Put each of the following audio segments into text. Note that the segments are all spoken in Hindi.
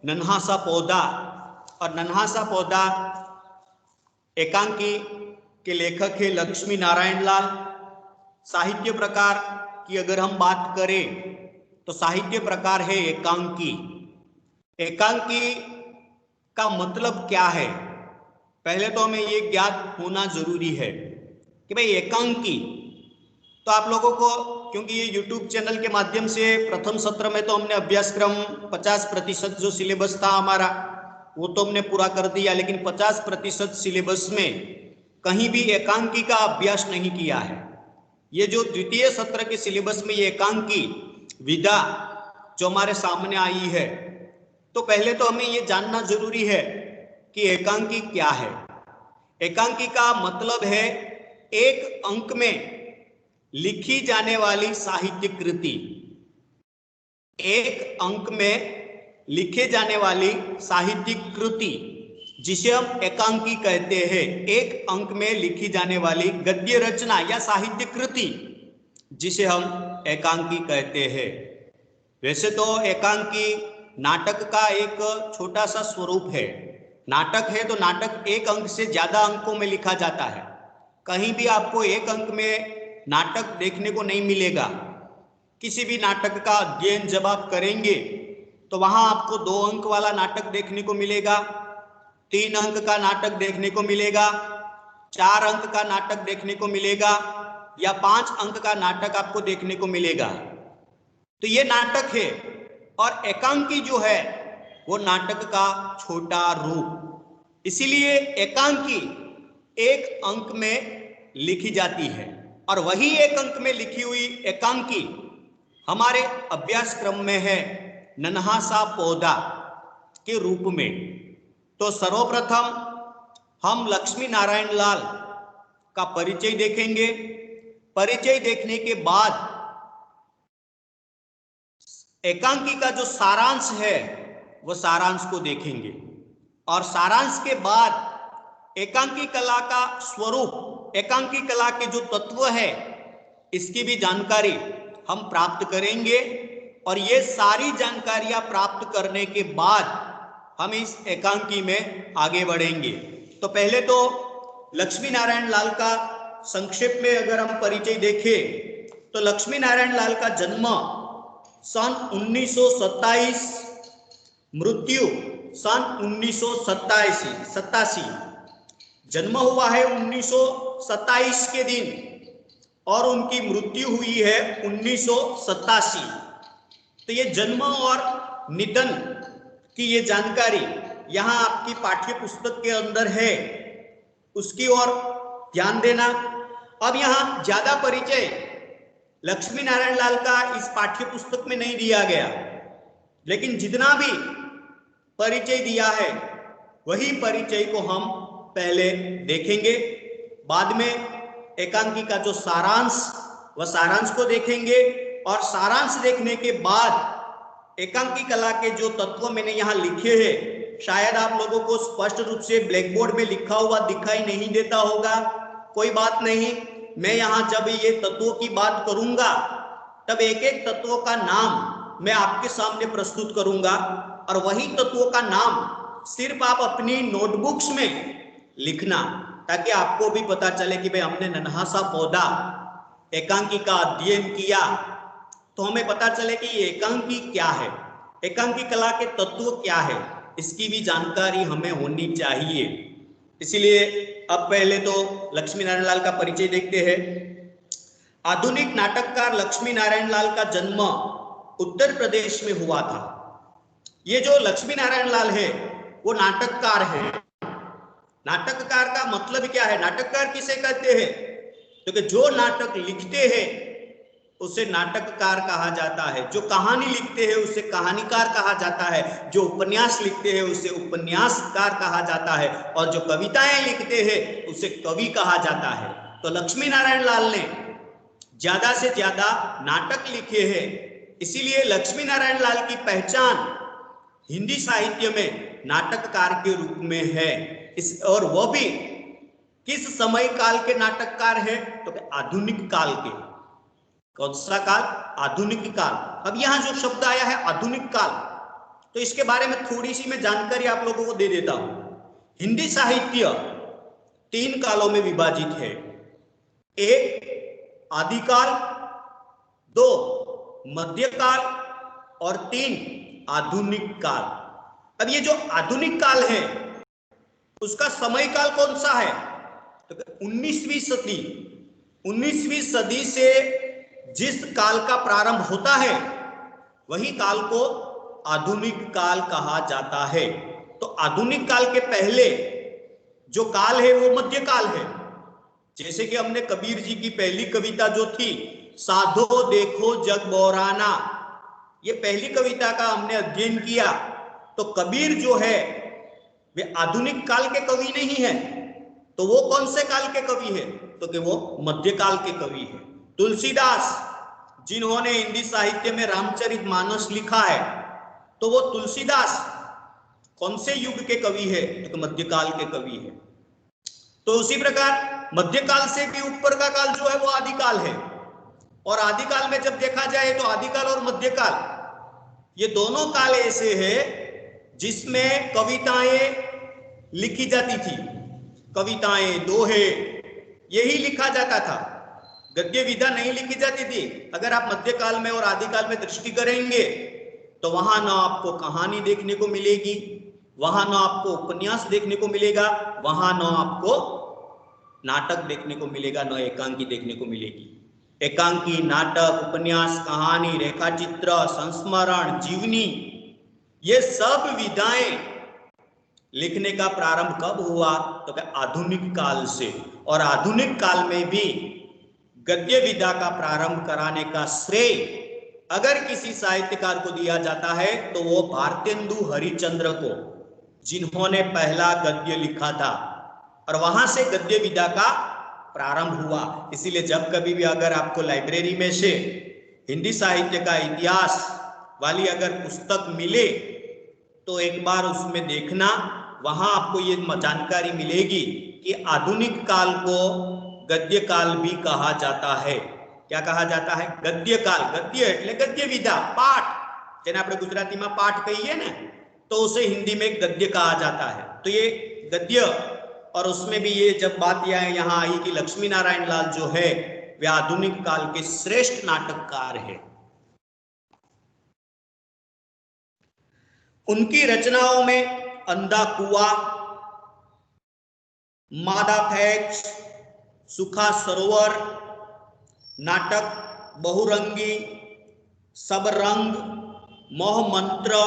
नन्हा सा पौधा, और नन्हा सा पौधा एकांकी के लेखक है लक्ष्मी नारायण लाल। साहित्य प्रकार की अगर हम बात करें तो साहित्य प्रकार है एकांकी। एकांकी का मतलब क्या है, पहले तो हमें ये ज्ञात होना जरूरी है कि भाई एकांकी, तो आप लोगों को, क्योंकि ये YouTube चैनल के माध्यम से प्रथम सत्र में तो हमने अभ्यासक्रम 50% जो सिलेबस था हमारा वो तो हमने पूरा कर दिया, लेकिन 50% सिलेबस में कहीं भी एकांकी का अभ्यास नहीं किया है। ये जो द्वितीय सत्र के सिलेबस में ये एकांकी विधा जो हमारे सामने आई है, तो पहले तो हमें ये जानना जरूरी है कि एकांकी क्या है। एकांकी का मतलब है एक अंक में लिखी जाने वाली साहित्य कृति। एक अंक में लिखे जाने वाली साहित्यिक कृति जिसे हम एकांकी कहते हैं। एक अंक में लिखी जाने वाली गद्य रचना या साहित्य कृति जिसे हम एकांकी कहते हैं। वैसे तो एकांकी नाटक का एक छोटा सा स्वरूप है। नाटक है तो नाटक एक अंक से ज्यादा अंकों में लिखा जाता है। कहीं भी आपको एक अंक में नाटक देखने को नहीं मिलेगा। किसी भी नाटक का अध्ययन जब आप करेंगे तो वहां आपको 2 अंक वाला नाटक देखने को मिलेगा, 3 अंक का नाटक देखने को मिलेगा, 4 अंक का नाटक देखने को मिलेगा, या 5 अंक का नाटक आपको देखने को मिलेगा। तो ये नाटक है, और एकांकी जो है वो नाटक का छोटा रूप। इसीलिए एकांकी एक अंक में लिखी जाती है, और वही एक अंक में लिखी हुई एकांकी हमारे अभ्यासक्रम में है नन्हा सा पौधा के रूप में। तो सर्वप्रथम हम लक्ष्मी नारायण लाल का परिचय देखेंगे। परिचय देखने के बाद एकांकी का जो सारांश है वो सारांश को देखेंगे, और सारांश के बाद एकांकी कला का स्वरूप, एकांकी कला के जो तत्व है इसकी भी जानकारी हम प्राप्त करेंगे। और ये सारी जानकारियां प्राप्त करने के बाद हम इस एकांकी में आगे बढ़ेंगे। तो पहले तो लक्ष्मी नारायण लाल का संक्षेप में अगर हम परिचय देखें तो लक्ष्मी नारायण लाल का जन्म सन 1927, मृत्यु सन 1987। जन्म हुआ है 1927 के दिन और उनकी मृत्यु हुई है 1987। तो ये जन्म और निधन की ये जानकारी यहां आपकी पाठ्य पुस्तक के अंदर है, उसकी ओर ध्यान देना। अब यहां ज्यादा परिचय लक्ष्मी नारायण लाल का इस पाठ्य पुस्तक में नहीं दिया गया, लेकिन जितना भी परिचय दिया है वही परिचय को हम पहले देखेंगे। बाद में एकांकी का जो सारांश, वह सारांश को देखेंगे, और सारांश देखने के बाद एकांकी कला के जो तत्व मैंने यहाँ लिखे हैं, शायद आप लोगों को स्पष्ट रूप से ब्लैक बोर्ड में लिखा हुआ दिखाई नहीं देता होगा, कोई बात नहीं। मैं यहाँ जब ये तत्वों की बात करूंगा तब एक एक तत्वों का नाम मैं आपके सामने प्रस्तुत करूंगा, और वही तत्वों का नाम सिर्फ आप अपनी नोटबुक्स में लिखना, ताकि आपको भी पता चले कि भाई हमने नन्हा सा पौधा एकांकी का अध्ययन किया, तो हमें पता चले कि ये एकांकी क्या है, एकांकी कला के तत्व क्या है, इसकी भी जानकारी हमें होनी चाहिए। इसलिए अब पहले तो लक्ष्मी नारायण लाल का परिचय देखते हैं। आधुनिक नाटककार लक्ष्मी नारायण लाल का जन्म उत्तर प्रदेश में हुआ था। ये जो लक्ष्मी नारायण लाल है वो नाटककार है। नाटककार का मतलब क्या है, नाटककार किसे कहते हैं? क्योंकि जो नाटक लिखते हैं उसे नाटककार कहा जाता है, जो कहानी लिखते हैं उसे कहानीकार कहा जाता है, जो उपन्यास लिखते हैं उसे उपन्यासकार कहा जाता है, और जो कविताएं लिखते हैं उसे कवि कहा जाता है। तो लक्ष्मी नारायण लाल ने ज्यादा से ज्यादा नाटक लिखे हैं, इसीलिए लक्ष्मी नारायण लाल की पहचान हिंदी साहित्य में नाटककार के रूप में है। और वह भी किस समय काल के नाटककार है? तो आधुनिक काल के। कौन सा काल? आधुनिक काल। अब यहां जो शब्द आया है आधुनिक काल, तो इसके बारे में थोड़ी सी मैं जानकारी आप लोगों को दे देता हूं। हिंदी साहित्य 3 कालों में विभाजित है। 1 आदिकाल, 2 मध्यकाल और 3 आधुनिक काल। अब ये जो आधुनिक काल है उसका समय काल कौन सा है? तो 19वीं सदी। 19वीं सदी से जिस काल का प्रारंभ होता है वही काल को आधुनिक काल कहा जाता है। तो आधुनिक काल के पहले जो काल है वो मध्यकाल है। जैसे कि हमने कबीर जी की पहली कविता जो थी, साधो देखो जग बोराना, ये पहली कविता का हमने अध्ययन किया। तो कबीर जो है वे आधुनिक काल के कवि नहीं है, तो वो कौन से काल के कवि है? तो कि वो मध्यकाल के कवि है। तुलसीदास जिन्होंने हिंदी साहित्य में रामचरितमानस लिखा है, तो वो तुलसीदास कौन से युग के कवि है? तो मध्यकाल के कवि है। तो उसी प्रकार मध्यकाल से भी ऊपर का काल जो है वो आदिकाल है। और आदिकाल में जब देखा जाए तो आदिकाल और मध्यकाल ये दोनों काल ऐसे हैं जिसमें कविताएं लिखी जाती थी। कविताएं, दोहे, यही लिखा जाता था। गद्य विधा नहीं लिखी जाती थी। अगर आप मध्यकाल में और आदिकाल में दृष्टि करेंगे तो वहां ना आपको कहानी देखने को मिलेगी, वहां ना आपको उपन्यास देखने को मिलेगा, वहां ना आपको नाटक देखने को मिलेगा, ना एकांकी देखने को मिलेगी। एकांकी, नाटक, उपन्यास, कहानी, रेखाचित्र, संस्मरण, जीवनी, ये सब विधाएं लिखने का प्रारंभ कब हुआ? तो क्या आधुनिक काल से। और आधुनिक काल में भी गद्य विधा का प्रारंभ कराने का श्रेय अगर किसी साहित्यकार को दिया जाता है तो वो भारतेंदु हरिश्चंद्र को, जिन्होंने पहला गद्य लिखा था, और वहां से गद्य विधा का प्रारंभ हुआ। इसीलिए जब कभी भी अगर आपको लाइब्रेरी में से हिंदी साहित्य का इतिहास वाली अगर पुस्तक मिले तो एक बार उसमें देखना, वहां आपको ये जानकारी मिलेगी कि आधुनिक काल को गद्य काल भी कहा जाता है। क्या कहा जाता है? गद्य काल। गद्य એટલે गद्य विधा, पाठ, જેને આપણે ગુજરાતીમાં પાઠ કહીએ ને, तो उसे हिंदी में गद्य कहा जाता है। तो ये गद्य, और उसमें भी ये जब बात यहाँ आई कि लक्ष्मी नारायण लाल जो है वे आधुनिक काल के श्रेष्ठ नाटककार है। उनकी रचनाओं में अंधा कुआ, मादा फैक्स, सुखा सरोवर, नाटक बहुरंगी, सब रंग, मोह मंत्र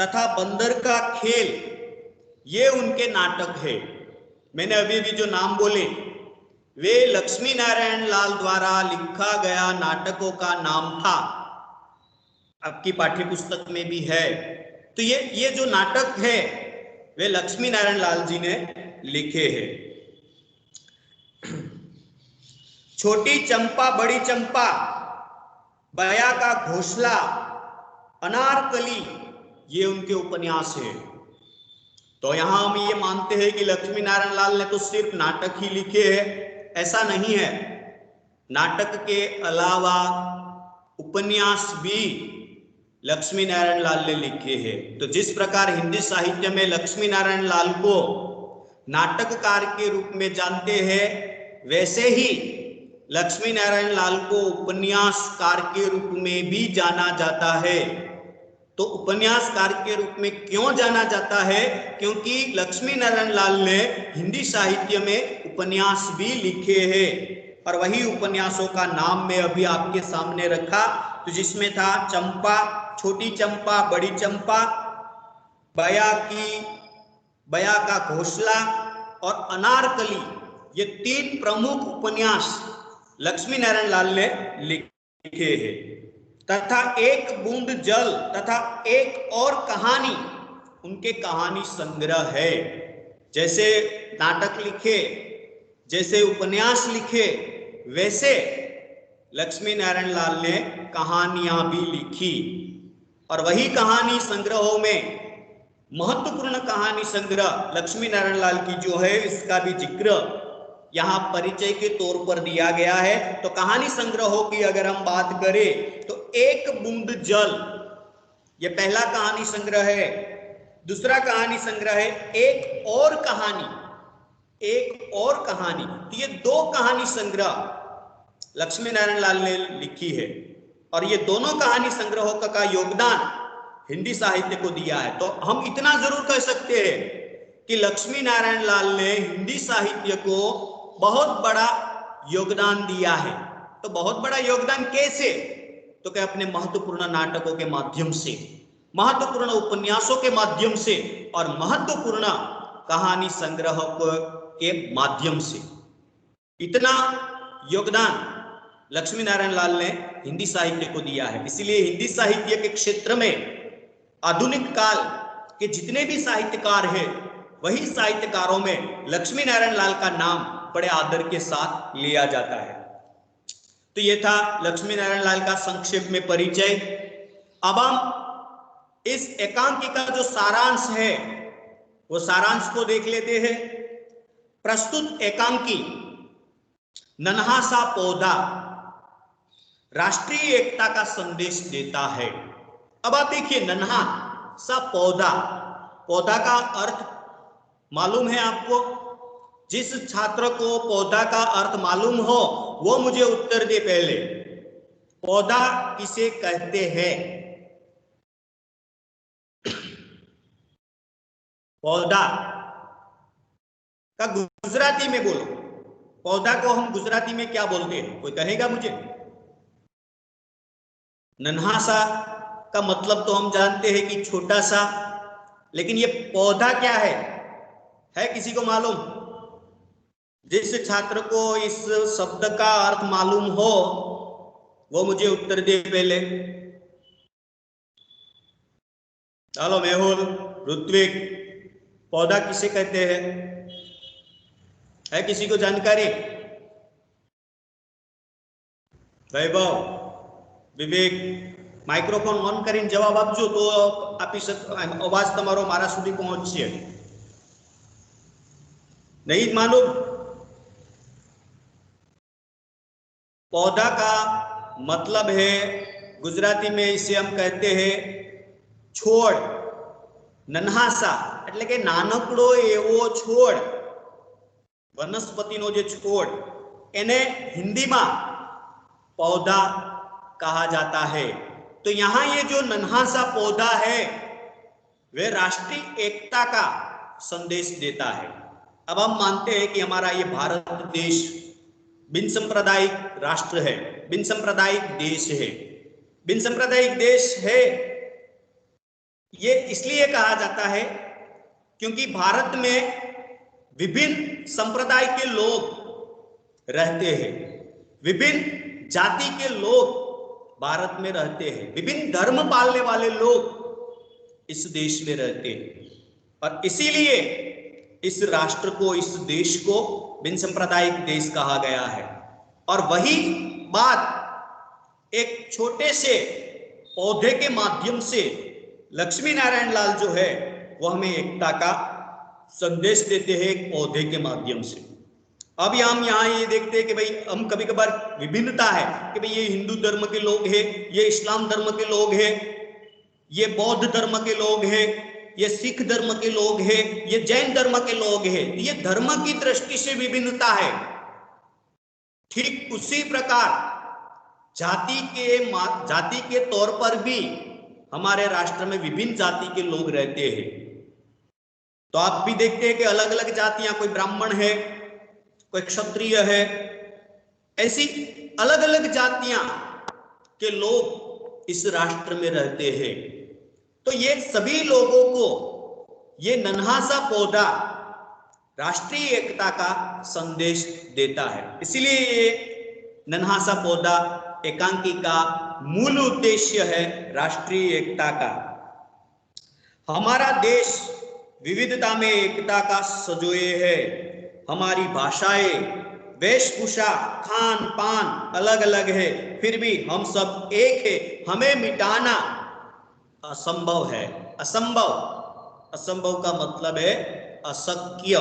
तथा बंदर का खेल, ये उनके नाटक है। मैंने अभी भी जो नाम बोले वे लक्ष्मी नारायण लाल द्वारा लिखा गया नाटकों का नाम था। आपकी पाठ्य पुस्तक में भी है। तो ये जो नाटक है वे लक्ष्मी नारायण लाल जी ने लिखे हैं। छोटी चंपा बड़ी चंपा, बया का घोंसला, अनारकली, ये उनके उपन्यास है। तो यहां हम ये मानते हैं कि लक्ष्मी नारायण लाल ने तो सिर्फ नाटक ही लिखे हैं, ऐसा नहीं है। नाटक के अलावा उपन्यास भी लक्ष्मी नारायण लाल ने लिखे हैं। तो जिस प्रकार हिंदी साहित्य में लक्ष्मी नारायण लाल को नाटककार के रूप में जानते हैं, वैसे ही लक्ष्मी नारायण लाल को उपन्यासकार के रूप में भी जाना जाता है। तो उपन्यासकार के रूप में क्यों जाना जाता है? क्योंकि लक्ष्मी नारायण लाल ने हिंदी साहित्य में उपन्यास भी लिखे हैं, और वही उपन्यासों का नाम मैं अभी आपके सामने रखा, तो जिसमें था चंपा, छोटी चंपा, बड़ी चंपा, बया का घोंसला और अनारकली, ये 3 प्रमुख उपन्यास लक्ष्मी नारायण लाल ने लिखे हैं। तथा एक बूंद जल तथा एक और कहानी, उनके कहानी संग्रह है। जैसे नाटक लिखे, जैसे उपन्यास लिखे, वैसे लक्ष्मी नारायण लाल ने कहानियां भी लिखी। और वही कहानी संग्रहों में महत्वपूर्ण कहानी संग्रह लक्ष्मी नारायण लाल की जो है, इसका भी जिक्र यहाँ परिचय के तौर पर दिया गया है। तो कहानी संग्रहों की अगर हम बात करें तो एक बूंद जल, ये पहला कहानी संग्रह है। दूसरा कहानी संग्रह है एक और कहानी, एक और कहानी। तो ये दो कहानी संग्रह लक्ष्मी नारायण लाल ने लिखी है और ये दोनों कहानी संग्रहों का योगदान हिंदी साहित्य को दिया है। तो हम इतना जरूर कह सकते हैं कि लक्ष्मी नारायण लाल ने हिंदी साहित्य को बहुत बड़ा योगदान दिया है। तो बहुत बड़ा योगदान कैसे? तो क्या अपने महत्वपूर्ण नाटकों के माध्यम से, महत्वपूर्ण उपन्यासों के माध्यम से और महत्वपूर्ण कहानी संग्रह के माध्यम से। इतना योगदान लक्ष्मी नारायण लाल ने हिंदी साहित्य को दिया है। इसलिए हिंदी साहित्य के क्षेत्र में आधुनिक काल के जितने भी साहित्यकार हैं, वही साहित्यकारों में लक्ष्मी नारायण लाल का नाम बड़े आदर के साथ लिया जाता है। तो ये था लक्ष्मी नारायण लाल का संक्षेप में परिचय। अब हम इस एकांकी का जो सारांश है वो सारांश को देख लेते हैं। प्रस्तुत एकांकी नन्हा सा पौधा राष्ट्रीय एकता का संदेश देता है। अब आप देखिए, नन्हा सा पौधा, पौधा का अर्थ मालूम है आपको? जिस छात्र को पौधा का अर्थ मालूम हो वो मुझे उत्तर दे पहले। पौधा किसे कहते हैं? पौधा का गुजराती में बोलो। पौधा को हम गुजराती में क्या बोलते हैं? कोई कहेगा मुझे? नन्हा सा का मतलब तो हम जानते हैं कि छोटा सा, लेकिन ये पौधा क्या है किसी को मालूम? जिस छात्र को इस शब्द का अर्थ मालूम हो वो मुझे उत्तर दे पहले। चलो, मेहुल, ऋत्विक, पौधा किसे कहते हैं? है किसी को जानकारी? वैभव, विवेक, माइक्रोफोन ऑन કરીને जवाब આપજો તો આપી અવાજ તમારો મારા સુધી પહોંચશે। नहीं मालूम? पौधा का मतलब है, गुजराती में इसे हम कहते हैं છોડ। नन्हा सा એટલે કે નાનકડો એવો છોડ, વનસ્પતિનો જે છોડ, એને हिंदीમાં पौधा कहा जाता है। तो यहां ये जो नन्हा सा पौधा है वह राष्ट्रीय एकता का संदेश देता है। अब हम मानते हैं कि हमारा ये भारत देश बिन सांप्रदायिक राष्ट्र है, बिन सांप्रदायिक देश है। बिन सांप्रदायिक देश है ये इसलिए कहा जाता है क्योंकि भारत में विभिन्न संप्रदाय के लोग रहते हैं, विभिन्न जाति के लोग भारत में रहते हैं, विभिन्न धर्म पालने वाले लोग इस देश में रहते हैं। और इसीलिए इस राष्ट्र को, इस देश को बिन सांप्रदायिक देश कहा गया है। और वही बात एक छोटे से पौधे के माध्यम से लक्ष्मी नारायण लाल जो है वो हमें एकता का संदेश देते हैं एक पौधे के माध्यम से। अब हम यहाँ ये देखते हैं कि भाई हम कभी कभार विभिन्नता है कि भाई ये हिंदू धर्म के लोग हैं, ये इस्लाम धर्म के लोग हैं, ये बौद्ध धर्म के लोग हैं, ये सिख धर्म के लोग हैं, ये जैन धर्म के लोग हैं। ये धर्म की दृष्टि से विभिन्नता है। ठीक उसी प्रकार जाति के तौर पर भी हमारे राष्ट्र में विभिन्न जाति के लोग रहते हैं। तो आप भी देखते हैं कि अलग अलग जातियां, कोई ब्राह्मण है, कोई क्षत्रिय है, ऐसी अलग अलग जातियां के लोग इस राष्ट्र में रहते हैं। तो ये सभी लोगों को ये नन्हा सा पौधा राष्ट्रीय एकता का संदेश देता है। इसलिए ये नन्हा सा पौधा एकांकी का मूल उद्देश्य है राष्ट्रीय एकता का। हमारा देश विविधता में एकता का सजोए है। हमारी भाषाएं, वेशभूषा, खान पान अलग अलग है, फिर भी हम सब एक है। हमें मिटाना असंभव है। असंभव का मतलब है अशक्य।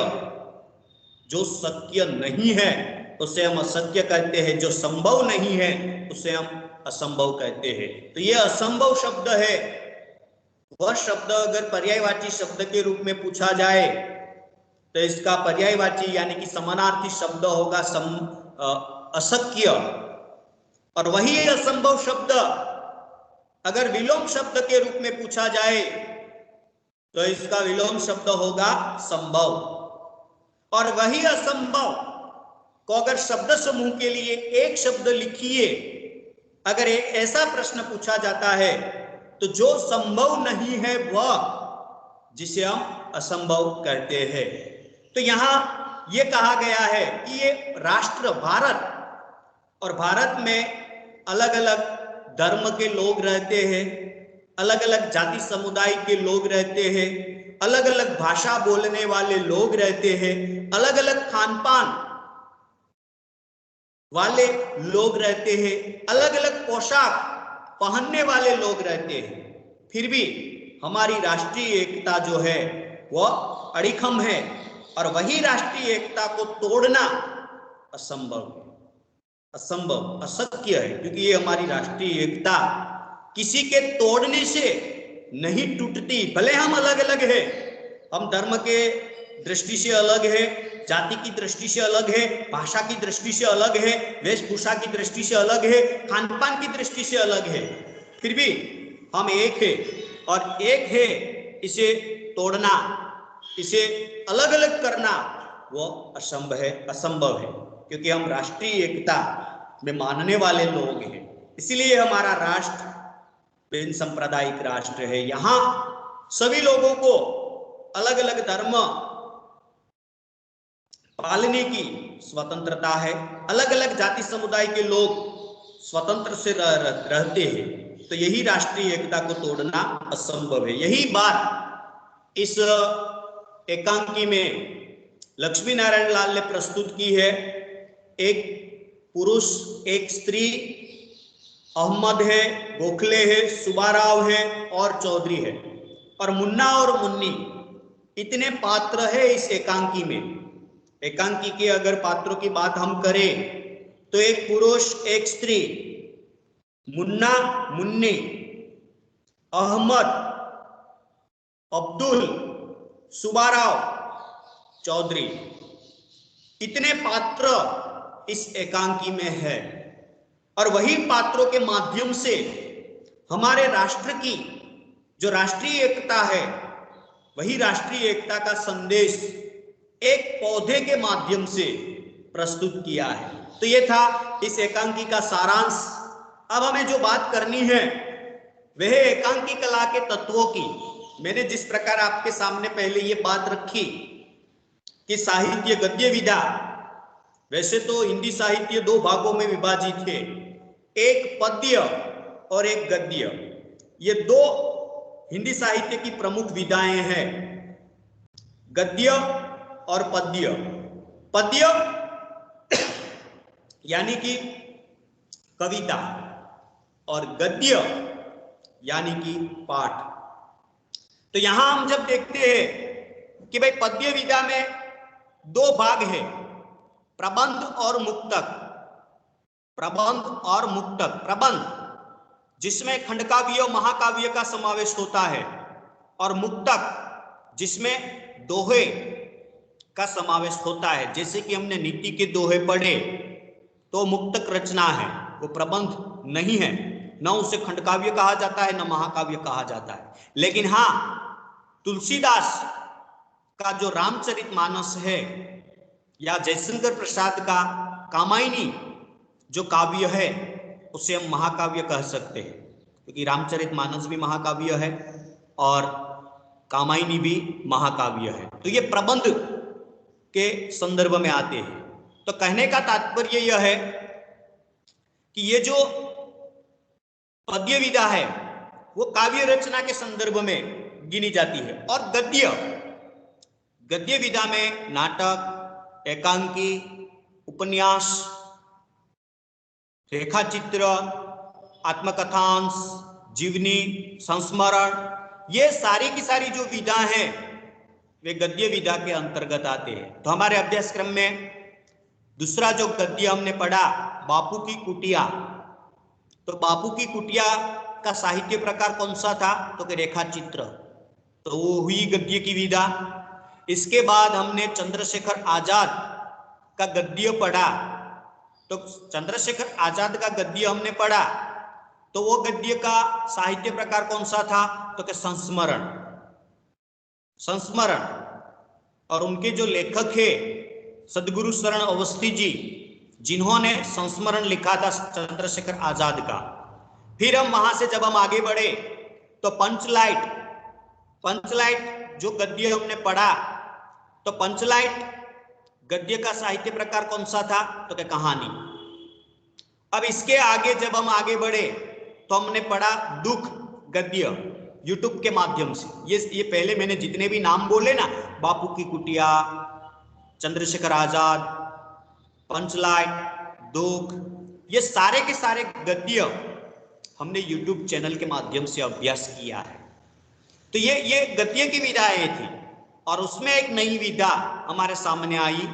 जो शक्य नहीं है उसे हम अशक्य कहते हैं, जो संभव नहीं है उसे हम असंभव कहते हैं। तो ये असंभव शब्द है वह शब्द अगर पर्यायवाची शब्द के रूप में पूछा जाए तो इसका पर्यायवाची यानी कि समानार्थी शब्द होगा अशक्य, और वही असंभव शब्द अगर विलोम शब्द के रूप में पूछा जाए तो इसका विलोम शब्द होगा संभव। और वही असंभव को अगर शब्द समूह के लिए एक शब्द लिखिए, अगर एक ऐसा प्रश्न पूछा जाता है तो जो संभव नहीं है वह जिसे हम असंभव कहते हैं। तो यहां यह कहा गया है कि ये राष्ट्र भारत, और भारत में अलग अलग धर्म के लोग रहते हैं, अलग अलग जाति समुदाय के लोग रहते हैं, अलग अलग भाषा बोलने वाले लोग रहते हैं, अलग अलग खान पान वाले लोग रहते हैं, अलग अलग पोशाक पहनने वाले लोग रहते हैं, फिर भी हमारी राष्ट्रीय एकता जो है वह अड़िखम है, और वही राष्ट्रीय एकता को तोड़ना असंभव है, असंभव अशक्य है, क्योंकि ये हमारी राष्ट्रीय एकता किसी के तोड़ने से नहीं टूटती। भले हम अलग अलग है, हम धर्म के दृष्टि से अलग है, जाति की दृष्टि से अलग है, भाषा की दृष्टि से अलग है, वेशभूषा की दृष्टि से अलग है, खान पान की दृष्टि से अलग है, फिर भी हम एक है, और एक है इसे तोड़ना, इसे अलग अलग करना वो असंभव है, क्योंकि हम राष्ट्रीय एकता में मानने वाले लोग हैं। इसलिए हमारा राष्ट्र बिन सांप्रदायिक राष्ट्र है। यहां सभी लोगों को अलग अलग धर्म पालने की स्वतंत्रता है, अलग अलग जाति समुदाय के लोग स्वतंत्र से रहते हैं, तो यही राष्ट्रीय एकता को तोड़ना असंभव है। यही बात इस एकांकी में लक्ष्मी नारायण लाल ने प्रस्तुत की है। एक पुरुष, एक स्त्री, अहमद है, गोखले है, सुब्बाराव है और चौधरी है, और मुन्ना और मुन्नी, इतने पात्र है इस एकांकी में। एकांकी के अगर पात्रों की बात हम करें तो एक पुरुष, एक स्त्री, मुन्ना, मुन्नी, अहमद, अब्दुल, सुब्बाराव, चौधरी, इतने पात्र इस एकांकी में है, और वही पात्रों के माध्यम से हमारे राष्ट्र की जो राष्ट्रीय एकता है, वही राष्ट्रीय एकता का संदेश एक पौधे के माध्यम से प्रस्तुत किया है। तो ये था इस एकांकी का सारांश। अब हमें जो बात करनी है वह एकांकी कला के तत्वों की। मैंने जिस प्रकार आपके सामने पहले ये बात रखी कि साहित्य गद्य विधा, वैसे तो हिंदी साहित्य दो भागों में विभाजित है, एक पद्य और एक गद्य। ये दो हिंदी साहित्य की प्रमुख विधाएं हैं, गद्य और पद्य। पद्य यानी कि कविता, और गद्य यानी कि पाठ। तो यहां हम जब देखते हैं कि भाई पद्य विधा में दो भाग है, प्रबंध और मुक्तक। प्रबंध और मुक्तक। प्रबंध जिसमें खंडकाव्य, महाकाव्य का समावेश होता है, और मुक्तक जिसमें दोहे का समावेश होता है। जैसे कि हमने नीति के दोहे पढ़े तो मुक्तक रचना है, वो प्रबंध नहीं है, न उसे खंडकाव्य कहा जाता है न महाकाव्य कहा जाता है। लेकिन हाँ, तुलसीदास का जो रामचरितमानस है, या जयशंकर प्रसाद का कामायनी जो काव्य है, उसे हम महाकाव्य कह सकते हैं, क्योंकि रामचरितमानस भी महाकाव्य है और कामायनी भी महाकाव्य है। तो ये प्रबंध के संदर्भ में आते हैं। तो कहने का तात्पर्य यह है कि ये जो पद्य विधा है वो काव्य रचना के संदर्भ में गिनी जाती है, और गद्य विधा में नाटक, एकांकी, उपन्यास, रेखाचित्र, आत्मकथांश, जीवनी, संस्मरण, ये सारी की सारी जो विधा हैं वे गद्य विधा के अंतर्गत आते हैं। तो हमारे अभ्यासक्रम में दूसरा जो गद्य हमने पढ़ा, बापू की कुटिया, तो बापू की कुटिया का साहित्य प्रकार कौन सा था? तो कि रेखा चित्र, तो वो हुई गद्य की विधा। इसके बाद हमने चंद्रशेखर आजाद का गद्य पढ़ा, तो चंद्रशेखर आजाद का गद्य हमने पढ़ा, तो वो गद्य का साहित्य प्रकार कौन सा था? तो कि संस्मरण, संस्मरण। और उनके जो लेखक है सदगुरु शरण अवस्थी जी, जिन्होंने संस्मरण लिखा था चंद्रशेखर आजाद का। फिर हम वहां से जब हम आगे बढ़े तो पंचलाइट, पंचलाइट जो गद्य हमने पढ़ा, तो पंचलाइट गद्य का साहित्य प्रकार कौन सा था? तो क्या कहानी। अब इसके आगे जब हम आगे बढ़े तो हमने पढ़ा दुख गद्य यूट्यूब के माध्यम से। ये पहले मैंने जितने भी नाम बोले ना, बापू की कुटिया, चंद्रशेखर आजाद, पंचलाइट, दुख, ये सारे के सारे गद्य हमने यूट्यूब चैनल के माध्यम से अभ्यास किया है। तो ये गद्य की विधाएं थी, और उसमें एक नई विधा हमारे सामने आई,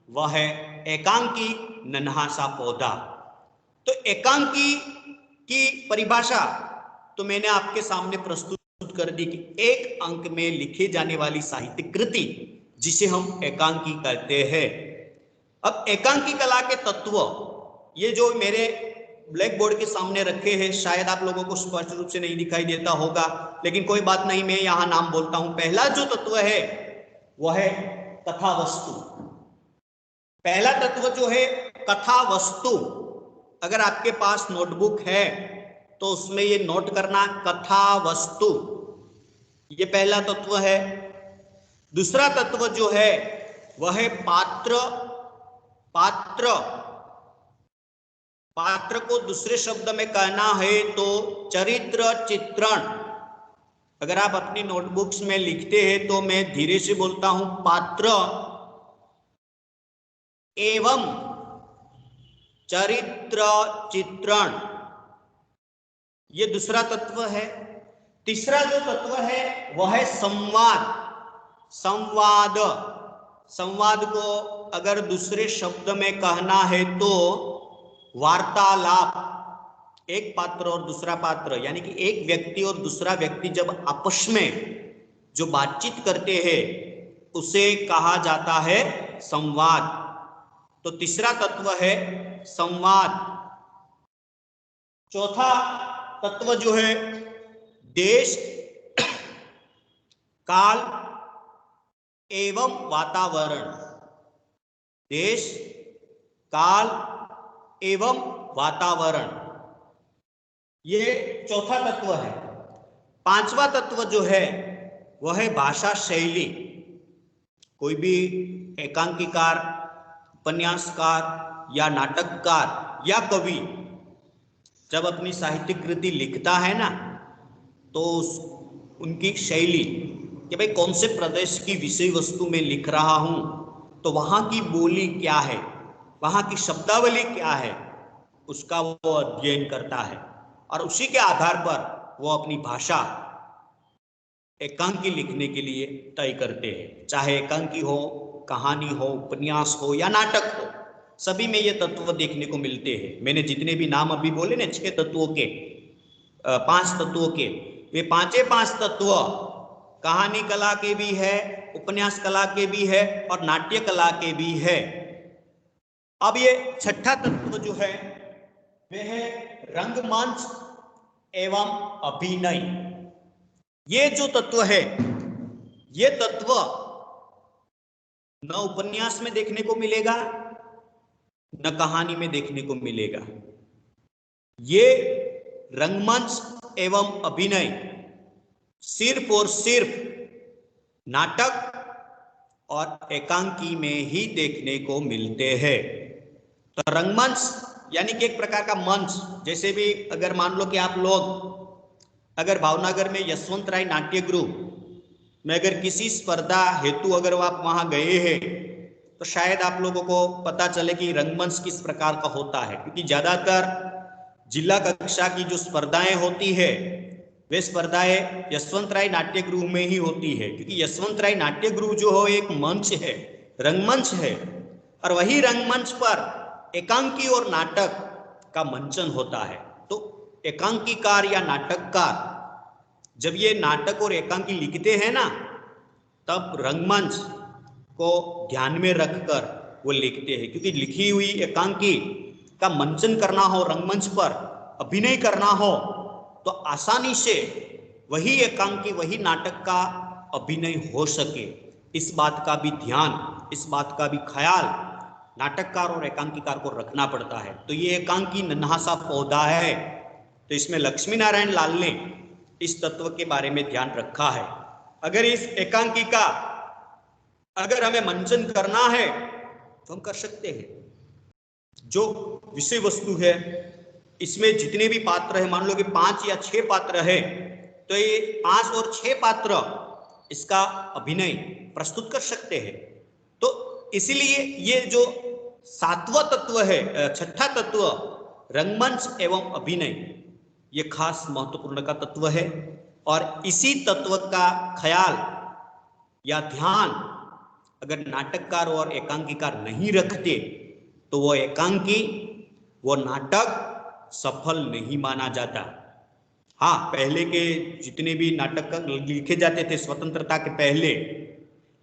वह है एकांकी नन्हा सा पौधा। तो एकांकी की परिभाषा तो मैंने आपके सामने प्रस्तुत कर दी कि एक अंक में लिखे जाने वाली साहित्यिक कृति जिसे हम एकांकी कहते हैं। अब एकांकी कला के तत्व, ये जो मेरे ब्लैक बोर्ड के सामने रखे हैं, शायद आप लोगों को स्पष्ट रूप से नहीं दिखाई देता होगा, लेकिन कोई बात नहीं, मैं यहां नाम बोलता हूं। पहला जो तत्व है वह है कथा वस्तु। पहला तत्व जो है कथा वस्तु। अगर आपके पास नोटबुक है तो उसमें ये नोट करना, कथा वस्तु, ये पहला तत्व है। दूसरा तत्व जो है वह है पात्र। पात्र, पात्र को दूसरे शब्द में कहना है तो चरित्र चित्रण। अगर आप अपनी नोटबुक्स में लिखते हैं तो मैं धीरे से बोलता हूं, पात्र एवं चरित्र चित्रण, ये दूसरा तत्व है। तीसरा जो तत्व है वह है संवाद। संवाद, संवाद को अगर दूसरे शब्द में कहना है तो वार्तालाप। एक पात्र और दूसरा पात्र, यानी कि एक व्यक्ति और दूसरा व्यक्ति जब आपस में जो बातचीत करते हैं उसे कहा जाता है संवाद। तो तीसरा तत्व है संवाद। चौथा तत्व जो है देश, काल एवं वातावरण। देश, काल एवं वातावरण, ये चौथा तत्व है। पांचवा तत्व जो है वह है भाषा शैली। कोई भी एकांकीकार, उपन्यासकार या नाटककार या कवि जब अपनी साहित्यिक कृति लिखता है ना, तो उनकी शैली कि भाई कौन से प्रदेश की विषय वस्तु में लिख रहा हूं, तो वहां की बोली क्या है, वहां की शब्दावली क्या है, उसका वो अध्ययन करता है, और उसी के आधार पर वो अपनी भाषा एकांकी लिखने के लिए तय करते हैं। चाहे एकांकी हो, कहानी हो, उपन्यास हो या नाटक हो, सभी में ये तत्व देखने को मिलते हैं। मैंने जितने भी नाम अभी बोले ना 6 तत्वों के, 5 तत्वों के, वे पांचे 5 तत्व कहानी कला के भी है, उपन्यास कला के भी है और नाट्य कला के भी है। अब ये छठा तत्व जो है वह है रंगमंच एवं अभिनय। ये जो तत्व है, ये तत्व न उपन्यास में देखने को मिलेगा न कहानी में देखने को मिलेगा। ये रंगमंच एवं अभिनय सिर्फ और सिर्फ नाटक और एकांकी में ही देखने को मिलते हैं। तो रंगमंच यानी कि एक प्रकार का मंच, जैसे भी अगर मान लो कि आप लोग अगर भावनगर में यशवंत राय नाट्य गृह में अगर किसी स्पर्धा हेतु अगर आप वहां गए हैं तो शायद आप लोगों को पता चले कि रंगमंच किस प्रकार का होता है, क्योंकि ज्यादातर जिला कक्षा की जो स्पर्धाएं होती है वे स्पर्धाएं यशवंत राय नाट्य गृह में ही होती है, क्योंकि यशवंत राय नाट्य गृह जो हो एक मंच है, रंगमंच है, और वही रंगमंच पर एकांकी और नाटक का मंचन होता है। तो एकांकीकार या नाटककार जब ये नाटक और एकांकी लिखते हैं ना, तब रंगमंच को ध्यान में रखकर वो लिखते हैं, क्योंकि लिखी हुई एकांकी का मंचन करना हो, रंगमंच पर अभिनय करना हो, तो आसानी से वही एकांकी, वही नाटक का अभिनय हो सके, इस बात का भी ध्यान, इस बात का भी ख्याल नाटककार और एकांकीकार को रखना पड़ता है। तो ये एकांकी नन्हा सा पौधा है, तो इसमें लक्ष्मी नारायण लाल ने इस तत्व के बारे में ध्यान रखा है। अगर इस एकांकी का अगर हमें मंचन करना है तो हम कर सकते हैं। जो विषय वस्तु है, इसमें जितने भी पात्र है, मान लो कि 5 या 6 पात्र है, तो ये 5 और 6 पात्र इसका अभिनय प्रस्तुत कर सकते हैं। तो इसलिए ये जो 7वां तत्व है, 6ठा तत्व रंगमंच एवं अभिनय, ये खास महत्वपूर्ण का तत्व है। और इसी तत्व का ख्याल या ध्यान अगर नाटककार और एकांकीकार नहीं रखते तो वो एकांकी, वो नाटक सफल नहीं माना जाता। हाँ, पहले के जितने भी नाटक लिखे जाते थे स्वतंत्रता के पहले,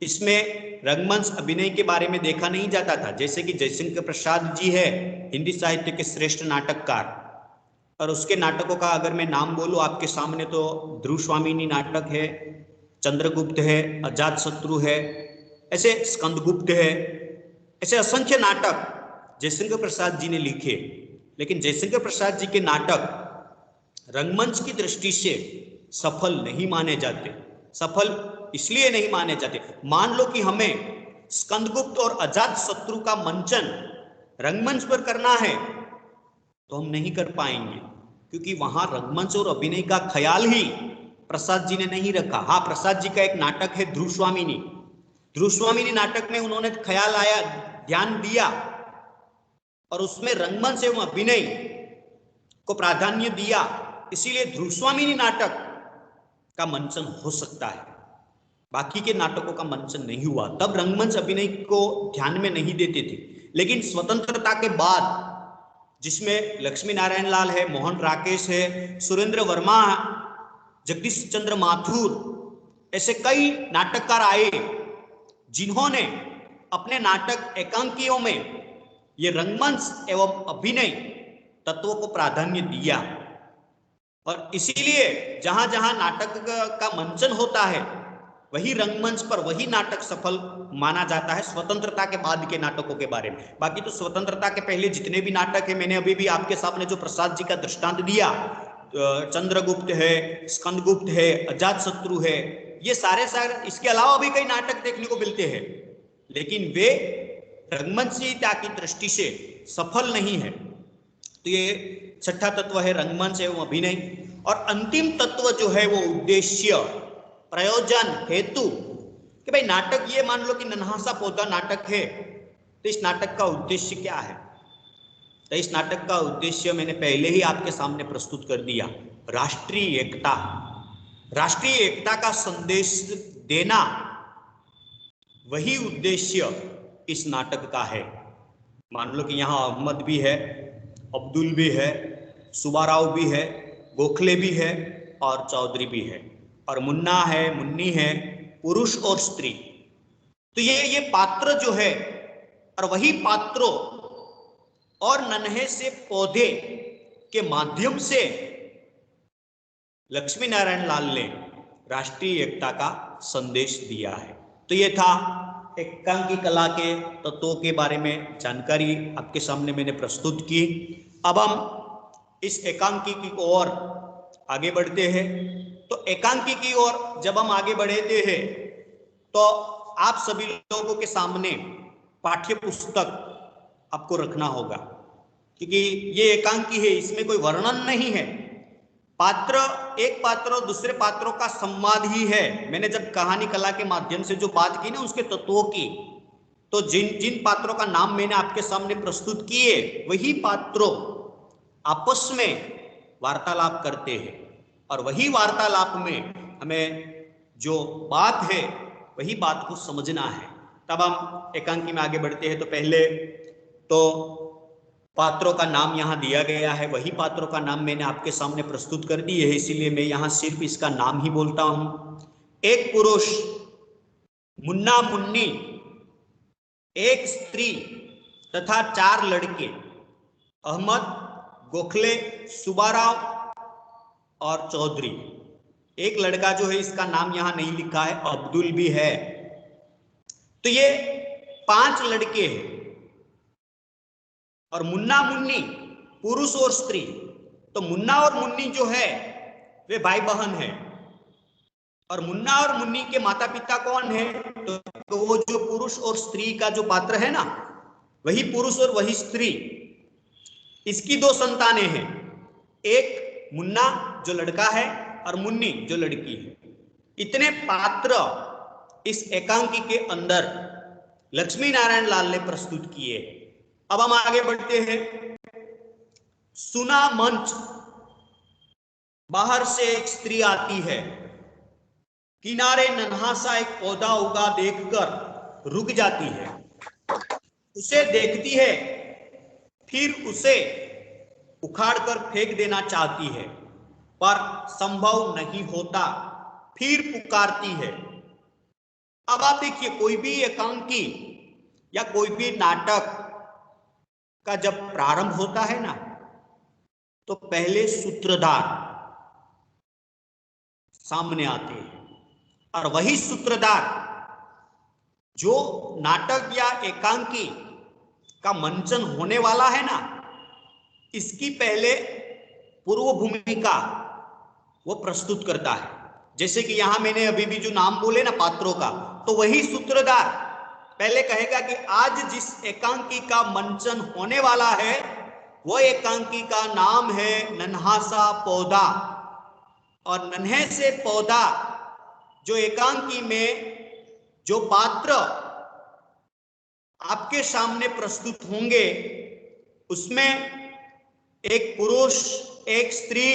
इसमें रंगमंच अभिनय के बारे में देखा नहीं जाता था। जैसे कि जयशंकर प्रसाद जी है, हिंदी साहित्य के श्रेष्ठ नाटककार, और उसके नाटकों का अगर मैं नाम बोलूं आपके सामने तो ध्रुव स्वामिनी नाटक है, चंद्रगुप्त है, अजातशत्रु है, ऐसे स्कंदगुप्त है, ऐसे असंख्य नाटक जयशंकर प्रसाद जी ने लिखे। लेकिन जयशंकर प्रसाद जी के नाटक रंगमंच की दृष्टि से सफल नहीं माने जाते। सफल इसलिए नहीं माने जाते, मान लो कि हमें स्कंदगुप्त और अजातशत्रु का मंचन रंगमंच पर करना है तो हम नहीं कर पाएंगे, क्योंकि वहां रंगमंच और अभिनय का ख्याल ही प्रसाद जी ने नहीं रखा। हाँ, प्रसाद जी का एक नाटक है ध्रुव स्वामिनी, ध्रुव स्वामिनी नाटक में उन्होंने ख्याल आया, ध्यान दिया, और उसमें रंगमंच एवं अभिनय को प्राधान्य दिया, इसीलिए ध्रुव स्वामिनी नाटक का मंचन हो सकता है, बाकी के नाटकों का मंचन नहीं हुआ। तब रंगमंच अभिनय को ध्यान में नहीं देते थे। लेकिन स्वतंत्रता के बाद, जिसमें लक्ष्मी नारायण लाल है, मोहन राकेश है, सुरेंद्र वर्मा, जगदीश चंद्र माथुर, ऐसे कई नाटककार आए जिन्होंने अपने नाटक एकांकियों में ये रंगमंच एवं अभिनय तत्वों को प्राधान्य दिया। और इसीलिए जहां जहां नाटक का मंचन होता है, वही रंगमंच पर वही नाटक सफल माना जाता है, स्वतंत्रता के बाद के नाटकों के बारे में। बाकी तो स्वतंत्रता के पहले जितने भी नाटक है, मैंने अभी भी आपके सामने जो प्रसाद जी का दृष्टांत दिया, चंद्रगुप्त है, स्कंदगुप्त है, अजातशत्रु है, ये सारे इसके अलावा भी कई नाटक देखने को मिलते हैं, लेकिन वे रंगमंचीयता की दृष्टि से सफल नहीं है। तो ये 6ठा तत्व है रंगमंच एवं अभिनय। और अंतिम तत्व जो है वो उद्देश्य, प्रयोजन, हेतु, कि भाई नाटक, ये मान लो कि नन्हा सा पौधा नाटक है, तो इस नाटक का उद्देश्य क्या है? तो इस नाटक का उद्देश्य मैंने पहले ही आपके सामने प्रस्तुत कर दिया, राष्ट्रीय एकता, राष्ट्रीय एकता का संदेश देना, वही उद्देश्य इस नाटक का है। मान लो कि यहाँ अहमद भी है, अब्दुल भी है, सुबाराव भी है, गोखले भी है और चौधरी भी है, और मुन्ना है, मुन्नी है, पुरुष और स्त्री। तो ये पात्र जो है, और वही पात्रों और नन्हे से पौधे के माध्यम से लक्ष्मी नारायण लाल ने राष्ट्रीय एकता का संदेश दिया है। तो ये था एकांकी कला के तत्वों के बारे में जानकारी आपके सामने मैंने प्रस्तुत की। अब हम इस एकांकी की ओर आगे बढ़ते हैं। तो एकांकी की ओर जब हम आगे बढ़ते हैं तो आप सभी लोगों के सामने पाठ्य पुस्तक आपको रखना होगा, क्योंकि ये एकांकी है, इसमें कोई वर्णन नहीं है। पात्र, एक पात्र और दूसरे पात्रों का संवाद ही है। मैंने जब कहानी कला के माध्यम से जो बात की ना उसके तत्वों की, तो जिन जिन पात्रों का नाम मैंने आपके सामने प्रस्तुत किए, वही पात्रों आपस में वार्तालाप करते हैं, और वही वार्तालाप में हमें जो बात है वही बात को समझना है। तब हम एकांकी में आगे बढ़ते हैं। तो पहले तो पात्रों का नाम यहाँ दिया गया है, वही पात्रों का नाम मैंने आपके सामने प्रस्तुत कर दी है, इसीलिए मैं यहाँ सिर्फ इसका नाम ही बोलता हूं। एक पुरुष मुन्ना मुन्नी, एक स्त्री तथा 4 लड़के अहमद, गोखले, सुब्बाराव और चौधरी। एक लड़का जो है इसका नाम यहां नहीं लिखा है, अब्दुल भी है। तो ये 5 लड़के हैं और मुन्ना मुन्नी पुरुष और स्त्री। तो मुन्ना और मुन्नी जो है वे भाई बहन है, और मुन्ना और मुन्नी के माता पिता कौन है? तो वो जो पुरुष और स्त्री का जो पात्र है ना, वही पुरुष और वही स्त्री। इसकी 2 संतानें हैं, एक मुन्ना जो लड़का है और मुन्नी जो लड़की है। इतने पात्र इस एकांकी के अंदर लक्ष्मी नारायण लाल ने प्रस्तुत किए। अब हम आगे बढ़ते हैं। सुना मंच, बाहर से एक स्त्री आती है, किनारे नन्हा सा एक पौधा उगा देखकर रुक जाती है, उसे देखती है, फिर उसे उखाड़कर फेंक देना चाहती है, पर संभव नहीं होता, फिर पुकारती है। अब आप देखिए, कोई भी एकांकी या कोई भी नाटक का जब प्रारंभ होता है ना, तो पहले सूत्रधार सामने आते हैं, और वही सूत्रधार जो नाटक या एकांकी का मंचन होने वाला है ना, इसकी पहले पूर्व भूमिका वो प्रस्तुत करता है। जैसे कि यहां मैंने अभी भी जो नाम बोले ना पात्रों का, तो वही सूत्रधार पहले कहेगा कि आज जिस एकांकी का मंचन होने वाला है, वो एकांकी का नाम है नन्हा सा पौधा। और नन्हे से पौधा जो एकांकी में जो पात्र आपके सामने प्रस्तुत होंगे, उसमें एक पुरुष, एक स्त्री,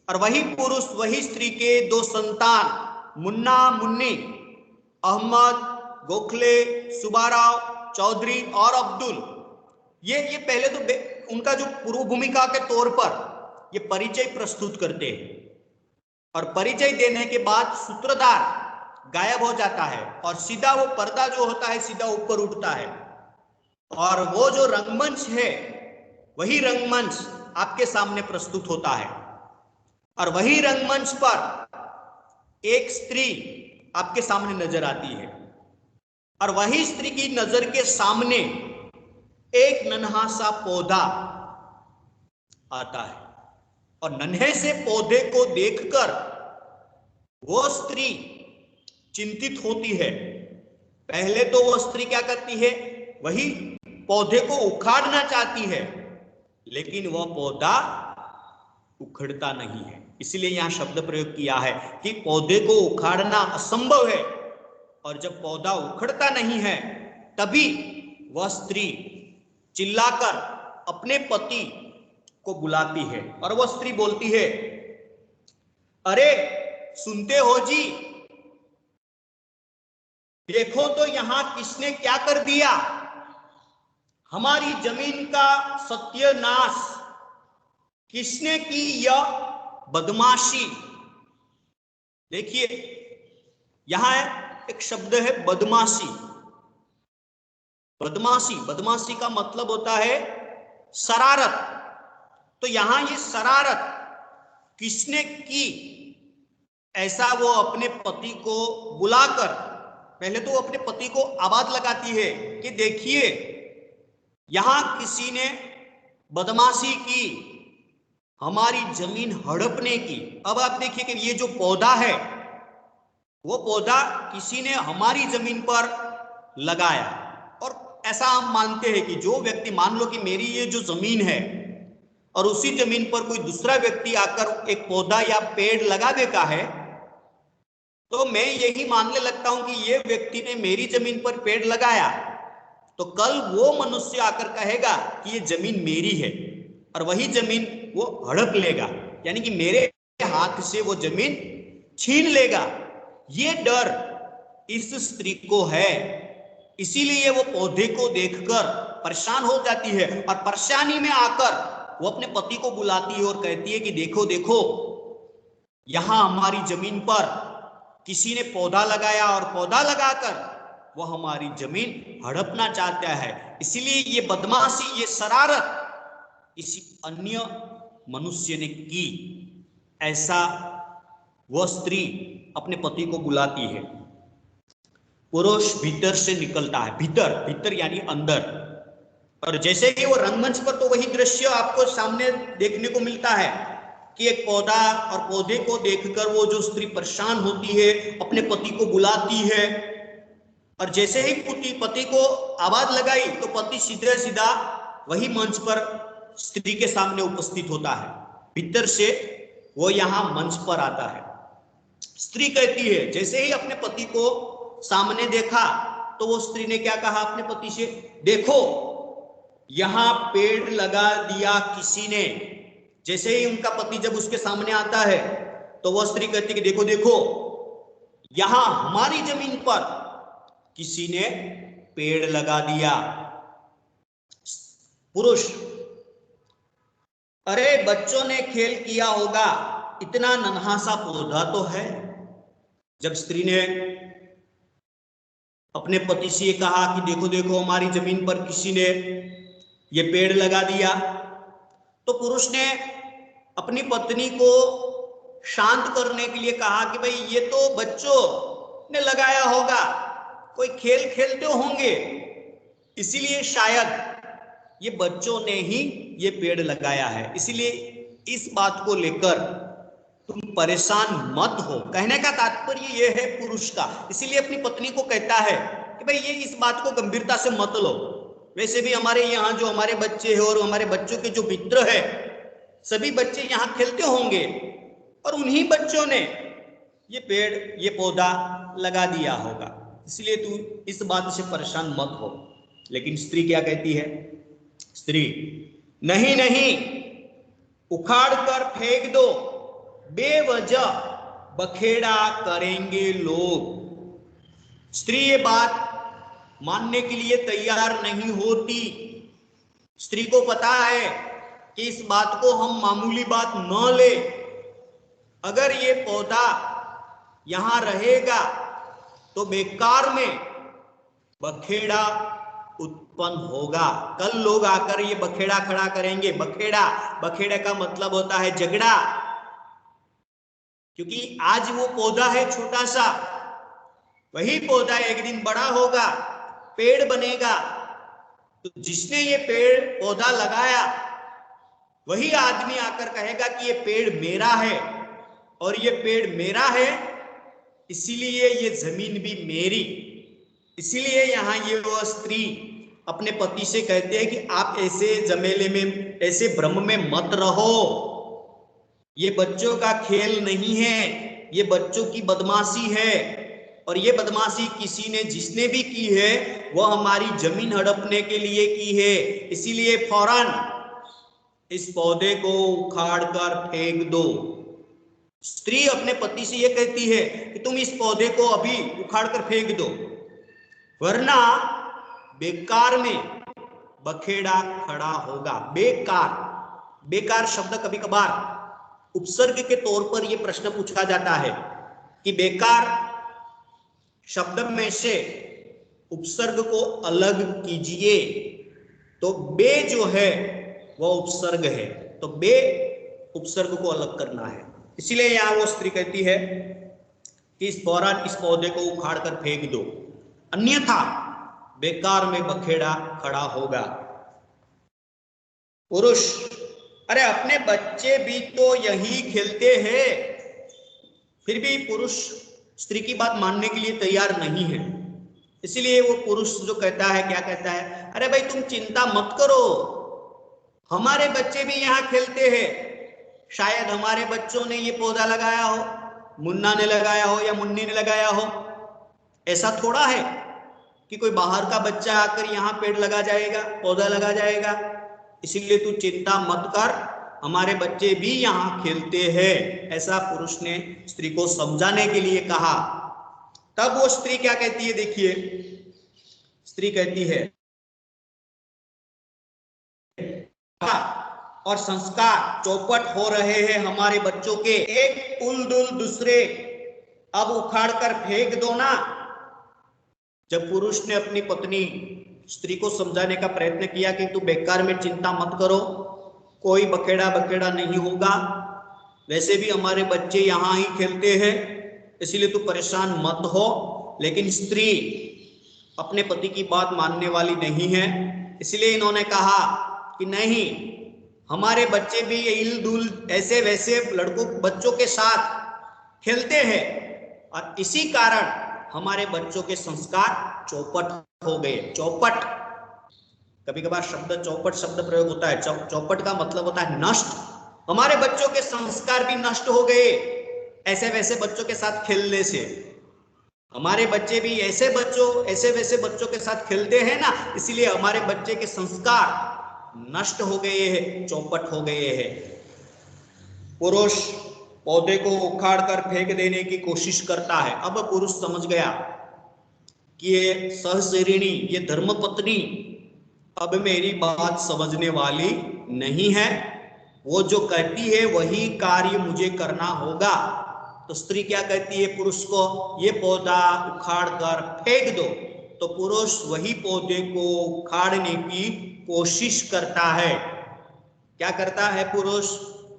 और वही पुरुष वही स्त्री के 2 संतान मुन्ना मुन्नी, अहमद, गोखले, सुब्बाराव, चौधरी और अब्दुल। ये पहले तो उनका जो पूर्व भूमिका के तौर पर ये परिचय प्रस्तुत करते हैं, और परिचय देने के बाद सूत्रधार गायब हो जाता है और सीधा वो पर्दा जो होता है सीधा ऊपर उठता है, और वो जो रंगमंच है वही रंगमंच आपके सामने प्रस्तुत होता है। और वही रंगमंच पर एक स्त्री आपके सामने नजर आती है, और वही स्त्री की नजर के सामने एक नन्हा सा पौधा आता है, और नन्हे से पौधे को देखकर वो स्त्री चिंतित होती है। पहले तो वो स्त्री क्या करती है, वही पौधे को उखाड़ना चाहती है, लेकिन वह पौधा उखड़ता नहीं है। इसलिए यहां शब्द प्रयोग किया है कि पौधे को उखाड़ना असंभव है, और जब पौधा उखड़ता नहीं है तभी वह स्त्री चिल्लाकर अपने पति को बुलाती है, और वह स्त्री बोलती है, अरे सुनते हो जी, देखो तो यहां किसने क्या कर दिया, हमारी जमीन का सत्यानाश किसने की यह बदमाशी। देखिए यहां एक शब्द है बदमाशी। बदमाशी, बदमाशी का मतलब होता है शरारत। तो यहां ये शरारत किसने की, ऐसा वो अपने पति को बुलाकर, पहले तो वो अपने पति को आवाज लगाती है कि देखिए यहां किसी ने बदमाशी की, हमारी जमीन हड़पने की। अब आप देखिए कि ये जो पौधा है, वो पौधा किसी ने हमारी जमीन पर लगाया, और ऐसा हम मानते हैं कि जो व्यक्ति, मान लो कि मेरी ये जो जमीन है और उसी जमीन पर कोई दूसरा व्यक्ति आकर एक पौधा या पेड़ लगा देता है, तो मैं यही मानने लगता हूं कि ये व्यक्ति ने मेरी जमीन पर पेड़ लगाया, तो कल वो मनुष्य आकर कहेगा कि ये जमीन मेरी है, और वही जमीन वो हड़प लेगा, यानी कि मेरे हाथ से वो जमीन छीन लेगा। ये डर इस स्त्री को है, इसीलिए वो पौधे को देखकर परेशान हो जाती है और परेशानी में आकर वो अपने पति को बुलाती है और कहती है कि देखो देखो, यहां हमारी जमीन पर किसी ने पौधा लगाया और पौधा लगाकर वो हमारी जमीन हड़पना चाहता है। इसीलिए ये बदमाशी, ये शरारत किसी अन्य मनुष्य ने की। ऐसा वह स्त्री अपने पति को बुलाती है। पुरुष भीतर से निकलता है, भीतर भीतर यानी अंदर। और जैसे ही वो रंगमंच पर, तो वही दृश्य आपको सामने देखने को मिलता है कि एक पौधा, और पौधे को देखकर वो जो स्त्री परेशान होती है, अपने पति को बुलाती है। और जैसे ही पति को आवाज लगाई तो पति सीधे सीधा वही मंच पर स्त्री के सामने उपस्थित होता है। भीतर से वो यहां मंच पर आता है। स्त्री कहती है, जैसे ही अपने पति को सामने देखा तो वो स्त्री ने क्या कहा अपने पति से, देखो यहां पेड़ लगा दिया किसी ने। जैसे ही उनका पति जब उसके सामने आता है तो वह स्त्री कहती है कि देखो देखो, यहां हमारी जमीन पर किसी ने पेड़ लगा दिया। पुरुष, अरे बच्चों ने खेल किया होगा, इतना नन्हा सा पौधा तो है। जब स्त्री ने अपने पति से कहा कि देखो देखो, हमारी जमीन पर किसी ने ये पेड़ लगा दिया, तो पुरुष ने अपनी पत्नी को शांत करने के लिए कहा कि भाई ये तो बच्चों ने लगाया होगा, कोई खेल खेलते होंगे, इसीलिए शायद ये बच्चों ने ही ये पेड़ लगाया है। इसीलिए इस बात को लेकर तुम परेशान मत हो। कहने का तात्पर्य ये है पुरुष का। इसीलिए अपनी पत्नी को कहता है कि भाई ये इस बात को गंभीरता से मत लो। वैसे भी हमारे यहाँ जो हमारे बच्चे हैं और हमारे बच्चों के जो मित्र है, सभी बच्चे यहाँ खेलते होंगे और उन्हीं बच्चों ने ये पेड़, ये पौधा लगा दिया होगा, इसलिए तू इस बात से परेशान मत हो। लेकिन स्त्री क्या कहती है? स्त्री, नहीं नहीं, उखाड़ कर फेंक दो, बेवजह बखेड़ा करेंगे लोग। स्त्री ये बात मानने के लिए तैयार नहीं होती। स्त्री को पता है कि इस बात को हम मामूली बात न ले। अगर ये पौधा यहां रहेगा तो बेकार में बखेड़ा उत्पन्न होगा। कल लोग आकर ये बखेड़ा खड़ा करेंगे। बखेड़ा का मतलब होता है झगड़ा। क्योंकि आज वो पौधा है छोटा सा, वही पौधा एक दिन बड़ा होगा, पेड़ बनेगा। तो जिसने ये पेड़ पौधा लगाया वही आदमी आकर कहेगा कि ये पेड़ मेरा है, और ये पेड़ मेरा है इसीलिए ये जमीन भी मेरी। इसीलिए यहां ये वो स्त्री अपने पति से कहते हैं कि आप ऐसे झमेले में, ऐसे भ्रम में मत रहो। ये बच्चों का खेल नहीं है, ये बच्चों की बदमाशी है। और ये बदमाशी किसी ने, जिसने भी की है, वह हमारी जमीन हड़पने के लिए की है। इसीलिए फौरन इस पौधे को उखाड़ कर फेंक दो। स्त्री अपने पति से यह कहती है कि तुम इस पौधे को अभी उखाड़ कर फेंक दो, वरना बेकार में बखेड़ा खड़ा होगा। बेकार शब्द कभी कभार उपसर्ग के तौर पर यह प्रश्न पूछा जाता है कि बेकार शब्द में से उपसर्ग को अलग कीजिए। तो बे जो है वह उपसर्ग है, तो बे उपसर्ग को अलग करना है। इसलिए यहां वो स्त्री कहती है कि इस पौधे को उखाड़ कर फेंक दो, अन्यथा बेकार में बखेड़ा खड़ा होगा। पुरुष, अरे अपने बच्चे भी तो यही खेलते हैं। फिर भी पुरुष स्त्री की बात मानने के लिए तैयार नहीं है। इसलिए वो पुरुष जो कहता है, क्या कहता है, अरे भाई तुम चिंता मत करो, हमारे बच्चे भी यहाँ खेलते हैं। शायद हमारे बच्चों ने ये पौधा लगाया हो, मुन्ना ने लगाया हो या मुन्नी ने लगाया हो। ऐसा थोड़ा है कि कोई बाहर का बच्चा आकर यहाँ पेड़ लगा जाएगा, पौधा लगा जाएगा। इसीलिए तू चिंता मत कर, हमारे बच्चे भी यहाँ खेलते हैं। ऐसा पुरुष ने स्त्री को समझाने के लिए कहा। तब वो स्त्री क्या कहती है, देखिए। स्त्री कहती है, और संस्कार चौपट हो रहे हैं हमारे बच्चों के। एक उल-दुल दूसरे अब उखाड़ कर फेंक दो ना। जब पुरुष ने अपनी पत्नी स्त्री को समझाने का प्रयत्न किया कि तू बेकार में चिंता मत करो, कोई बखेड़ा बखेड़ा नहीं होगा, वैसे भी हमारे बच्चे यहाँ ही खेलते हैं, इसलिए तू परेशान मत हो। लेकिन स्त्री अपने पति की बात मानने वाली नहीं है, इसलिए इन्होंने कहा कि नहीं, हमारे बच्चे भी ये इल-दुल ऐसे वैसे लड़कों बच्चों के साथ खेलते हैं और इसी कारण हमारे बच्चों के संस्कार चौपट हो गए। चौपट, कभी कभार शब्द चौपट शब्द प्रयोग होता है। चौपट का मतलब होता है नष्ट। हमारे बच्चों के संस्कार भी नष्ट हो गए ऐसे वैसे बच्चों के साथ खेलने से। हमारे बच्चे भी ऐसे वैसे बच्चों के साथ खेलते हैं ना, इसलिए हमारे बच्चे के संस्कार नष्ट हो गए हैं, चौपट हो गए हैं। पुरुष पौधे को उखाड़ कर फेंक देने की कोशिश करता है। अब पुरुष समझ गया कि ये सहचरिणी, ये धर्मपत्नी अब मेरी बात समझने वाली नहीं है, वो जो कहती है वही कार्य मुझे करना होगा। तो स्त्री क्या कहती है पुरुष को, ये पौधा उखाड़ कर फेंक दो। तो पुरुष वही पौधे को उखाड़ने की कोशिश करता है। क्या करता है पुरुष?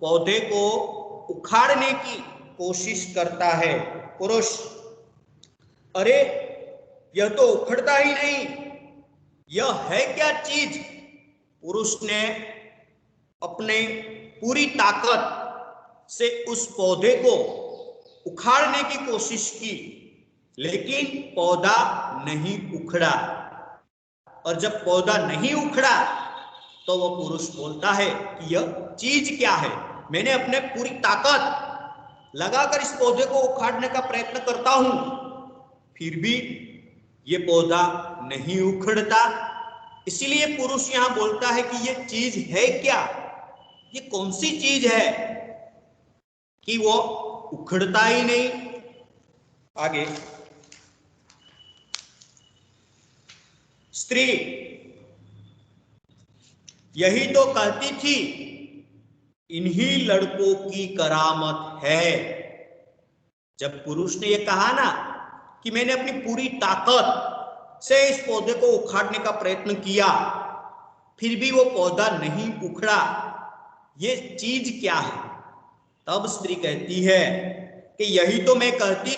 पौधे को उखाड़ने की कोशिश करता है पुरुष। अरे यह तो उखड़ता ही नहीं, यह है क्या चीज? पुरुष ने अपने पूरी ताकत से उस पौधे को उखाड़ने की कोशिश की, लेकिन पौधा नहीं उखड़ा। और जब पौधा नहीं उखड़ा तो वह पुरुष बोलता है कि यह चीज क्या है? मैंने अपने पूरी ताकत लगाकर इस पौधे को उखाड़ने का प्रयत्न करता हूं, फिर भी ये पौधा नहीं उखड़ता। इसलिए पुरुष यहां बोलता है कि ये चीज है क्या, ये कौन सी चीज है कि वो उखड़ता ही नहीं। आगे, स्त्री यही तो कहती थी इन्हीं लड़कों की करामत है। जब पुरुष ने यह कहा ना कि मैंने अपनी पूरी ताकत से इस पौधे को उखाड़ने का प्रयत्न किया, फिर भी वो पौधा नहीं उखड़ा, ये चीज क्या है? तब स्त्री कहती है कि यही तो मैं कहती